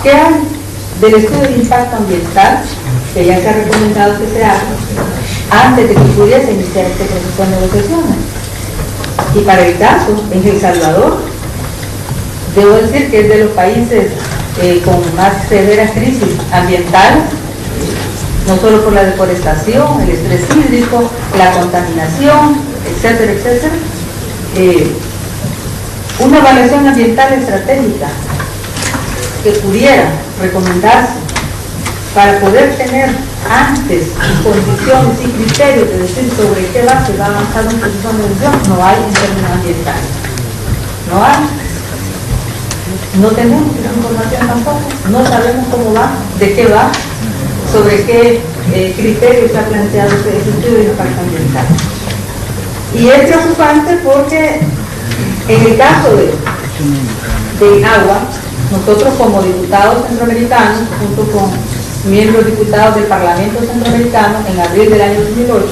¿Qué hay del estudio de impacto ambiental que ya se ha recomendado que se haga antes de que pudiese iniciar este proceso de negociaciones? Y para el caso, en El Salvador, debo decir que es de los países con más severas crisis ambientales, no solo por la deforestación, el estrés hídrico, la contaminación, etcétera, etcétera. Una evaluación ambiental estratégica que pudiera recomendarse para poder tener antes condiciones y criterios de decir sobre qué base va a avanzar un proceso de negociación, no hay en términos ambientales. No hay. No tenemos esa información tampoco, no sabemos cómo va, de qué va, sobre qué criterios se ha planteado ese estudio de impacto ambiental. Y es preocupante porque en el caso del agua, nosotros como diputados centroamericanos, junto con miembros diputados del Parlamento Centroamericano, en abril del año 2008,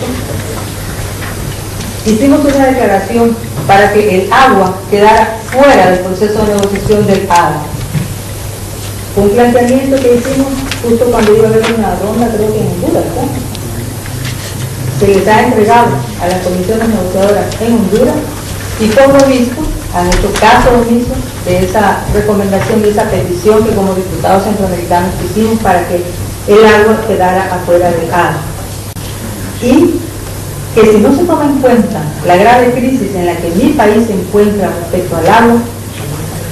hicimos una declaración para que el agua quedara fuera del proceso de negociación del agua. Un planteamiento que hicimos justo cuando iba a haber una ronda, creo que en Honduras, ¿no? Se les ha entregado a las comisiones negociadoras en Honduras y por lo visto han hecho caso omiso de esa recomendación, de esa petición que como diputados centroamericanos hicimos para que el agua quedara afuera del agua. Y que si no se toma en cuenta la grave crisis en la que mi país se encuentra respecto al agua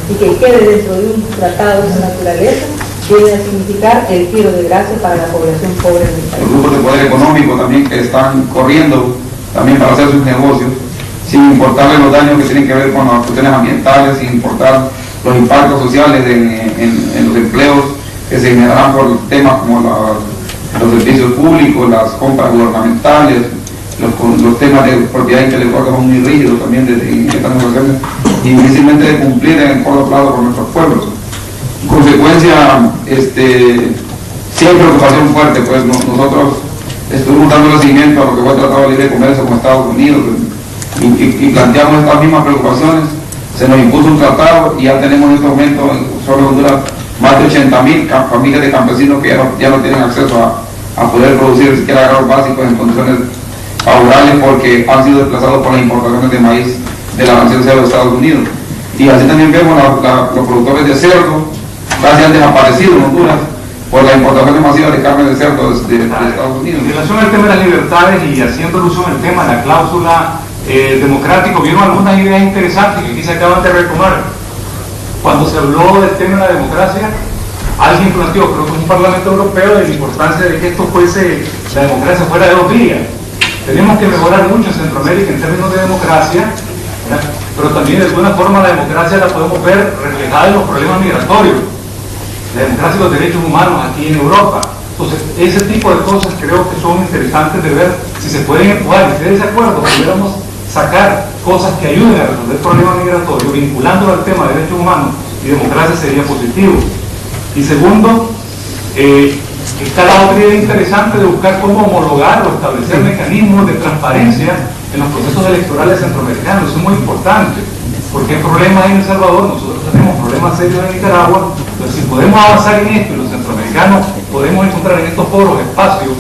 y que quede dentro de un tratado de esa naturaleza, viene a significar el tiro de gracia para la población pobre de mi país. Los grupos de poder económico también que están corriendo también para hacer sus negocios, sin importarle los daños que tienen que ver con las cuestiones ambientales, sin importar los impactos sociales en los empleos que se generarán por temas como los servicios públicos, las compras gubernamentales, los temas de propiedad intelectual que son muy rígidos también en estas negociaciones y difícilmente de cumplir en el corto plazo con nuestros pueblos. En consecuencia, sí hay preocupación fuerte, pues nosotros estuvimos dando seguimiento a lo que fue el Tratado de Libre Comercio con Estados Unidos y planteamos estas mismas preocupaciones. Se nos impuso un tratado y ya tenemos en este momento solo en Honduras más de 80.000 familias de campesinos que ya no tienen acceso a poder producir siquiera granos básicos en condiciones favorables porque han sido desplazados por las importaciones de maíz de la nación de Estados Unidos. Y así también vemos los productores de cerdo casi han desaparecido en Honduras por la importación masiva de carne de cerdo de Estados Unidos. En relación al tema de las libertades y haciendo alusión al tema de la cláusula democrático, vieron algunas ideas interesantes que aquí se acaban de retomar. Cuando se habló del tema de la democracia, alguien planteó, creo que un Parlamento Europeo, de la importancia de que esto fuese, la democracia fuera de 2 días. Tenemos que mejorar mucho en Centroamérica en términos de democracia, ¿verdad? Pero también de alguna forma la democracia la podemos ver reflejada en los problemas migratorios, la democracia y los derechos humanos aquí en Europa. Entonces, ese tipo de cosas creo que son interesantes de ver si se pueden empujar. Si ustedes de acuerdo, pudiéramos sacar cosas que ayuden a resolver problemas migratorios, vinculándolo al tema de derechos humanos y democracia, sería positivo. Y segundo, está la otra idea interesante de buscar cómo homologar o establecer mecanismos de transparencia en los procesos electorales centroamericanos. Eso es muy importante, porque hay problemas en El Salvador, nosotros tenemos problemas serios en Nicaragua, pero si podemos avanzar en esto y los centroamericanos podemos encontrar en estos foros espacios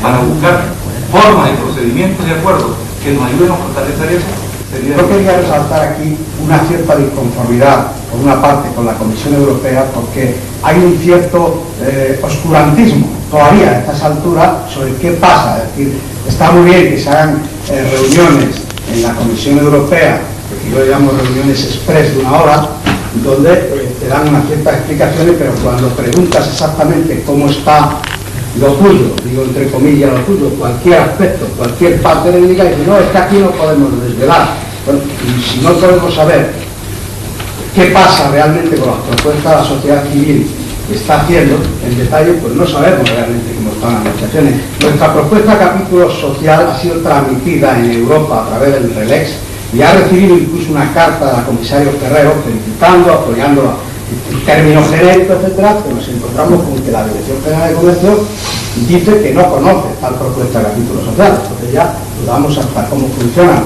para buscar formas y procedimientos de acuerdo que nos ayuden a fortalecer eso. Yo quería resaltar aquí una cierta disconformidad, por una parte, con la Comisión Europea, porque hay un cierto oscurantismo todavía a estas alturas sobre qué pasa. Es decir, está muy bien que se hagan reuniones en la Comisión Europea, que yo llamo reuniones express de 1 hora, donde te dan unas ciertas explicaciones, pero cuando preguntas exactamente cómo está lo tuyo, digo entre comillas lo tuyo, cualquier aspecto, cualquier parte de mi vida, y no, es que aquí no podemos desvelar. Bueno, y si no podemos saber qué pasa realmente con las propuestas de la sociedad civil que está haciendo en detalle, pues no sabemos realmente cómo están las negociaciones. Nuestra propuesta capítulo social ha sido transmitida en Europa a través del RELEX y ha recibido incluso una carta de la comisaria Ferrero felicitando, apoyándola en términos genéricos, etcétera, pero nos encontramos con que la Dirección General de Comercio dice que no conoce tal propuesta de capítulo social. Entonces ya dudamos hasta cómo funcionan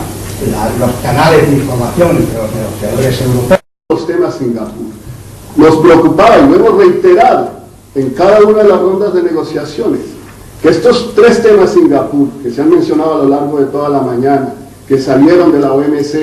los canales de información entre los negociadores europeos. Los temas Singapur. nos preocupaba, y lo hemos reiterado en cada una de las rondas de negociaciones, que estos tres temas Singapur, que se han mencionado a lo largo de toda la mañana, que salieron de la OMC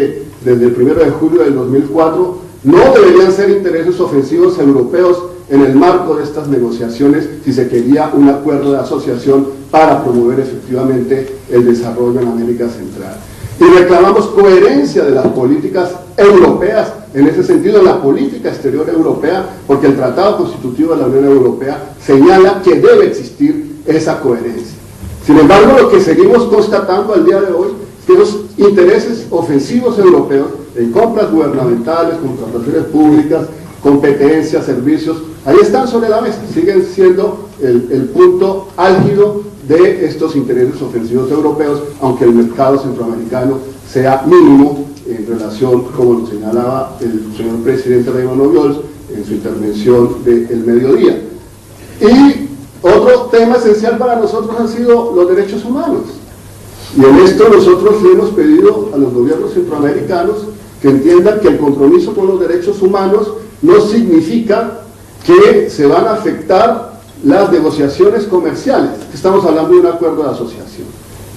desde el 1 de julio del 2004, no deberían ser intereses ofensivos europeos en el marco de estas negociaciones si se quería un acuerdo de asociación para promover efectivamente el desarrollo en América Central. Y reclamamos coherencia de las políticas europeas, en ese sentido, en la política exterior europea, porque el Tratado Constitutivo de la Unión Europea señala que debe existir esa coherencia. Sin embargo, lo que seguimos constatando al día de hoy es que los intereses ofensivos europeos en compras gubernamentales, contrataciones públicas, competencias, servicios, ahí están sobre la mesa, siguen siendo el punto álgido de estos intereses ofensivos europeos, aunque el mercado centroamericano sea mínimo en relación, como lo señalaba el señor presidente Raymond Obiols en su intervención del mediodía. Y otro tema esencial para nosotros han sido los derechos humanos. Y en esto nosotros le hemos pedido a los gobiernos centroamericanos que entiendan que el compromiso con los derechos humanos no significa que se van a afectar las negociaciones comerciales. Estamos hablando de un acuerdo de asociación.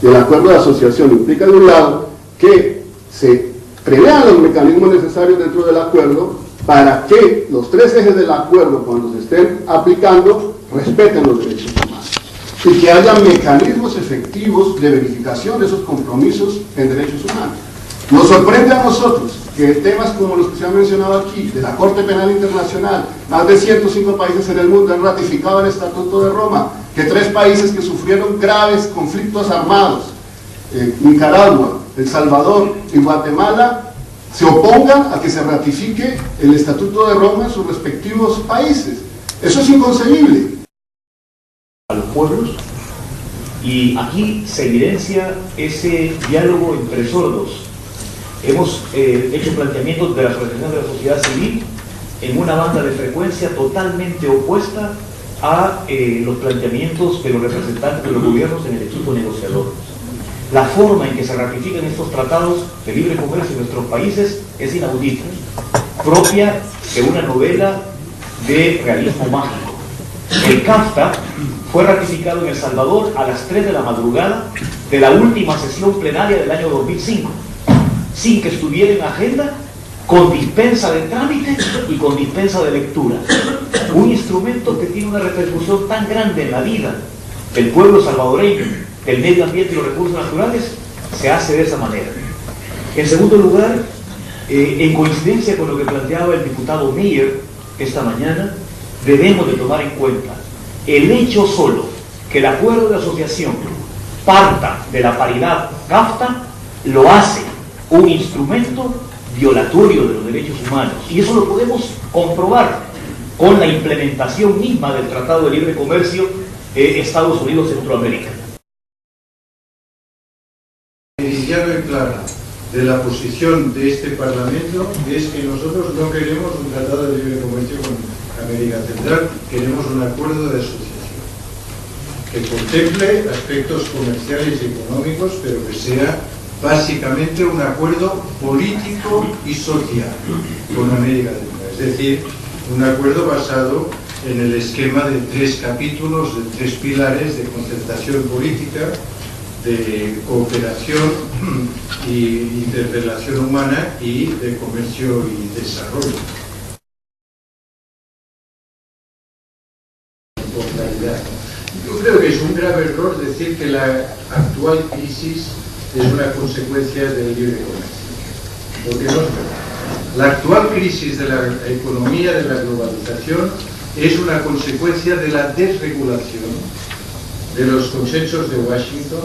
Y el acuerdo de asociación implica, de un lado, que se prevean los mecanismos necesarios dentro del acuerdo para que los tres ejes del acuerdo, cuando se estén aplicando, respeten los derechos humanos. Y que haya mecanismos efectivos de verificación de esos compromisos en derechos humanos. Nos sorprende a nosotros que temas como los que se han mencionado aquí, de la Corte Penal Internacional, más de 105 países en el mundo han ratificado el Estatuto de Roma, que 3 países que sufrieron graves conflictos armados, Nicaragua, El Salvador y Guatemala, se opongan a que se ratifique el Estatuto de Roma en sus respectivos países. Eso es inconcebible. A los pueblos, y aquí se evidencia ese diálogo entre sordos. Hemos hecho planteamientos de la Asociación de la Sociedad Civil en una banda de frecuencia totalmente opuesta a los planteamientos de los representantes de los gobiernos en el equipo negociador. La forma en que se ratifican estos tratados de libre comercio en nuestros países es inaudita, propia de una novela de realismo mágico. El CAFTA fue ratificado en El Salvador a las 3 de la madrugada de la última sesión plenaria del año 2005, sin que estuviera en agenda, con dispensa de trámite y con dispensa de lectura. Un instrumento que tiene una repercusión tan grande en la vida del pueblo salvadoreño, del medio ambiente y los recursos naturales, se hace de esa manera. En segundo lugar, en coincidencia con lo que planteaba el diputado Meyer esta mañana, debemos de tomar en cuenta el hecho solo que el acuerdo de asociación parta de la paridad CAFTA, lo hace un instrumento violatorio de los derechos humanos. Y eso lo podemos comprobar con la implementación misma del Tratado de Libre Comercio Estados Unidos-Centroamérica. Meridiana y clara de la posición de este Parlamento es que nosotros no queremos un Tratado de Libre Comercio con América Central, queremos un acuerdo de asociación que contemple aspectos comerciales y económicos, pero que sea básicamente un acuerdo político y social con América Central, es decir, un acuerdo basado en el esquema de 3 capítulos, de 3 pilares de concertación política, de cooperación y de relación humana y de comercio y desarrollo. Yo creo que es un grave error decir que la actual crisis es una consecuencia del libre comercio, porque no es verdad. La actual crisis de la economía, de la globalización, es una consecuencia de la desregulación, de los consensos de Washington,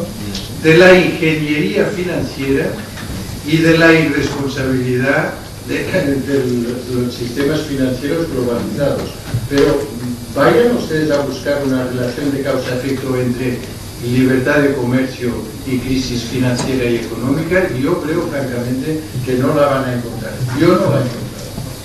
de la ingeniería financiera y de la irresponsabilidad de los sistemas financieros globalizados. Pero vayan ustedes a buscar una relación de causa-efecto entre libertad de comercio y crisis financiera y económica, y yo creo francamente que no la van a encontrar. Yo no la encuentro.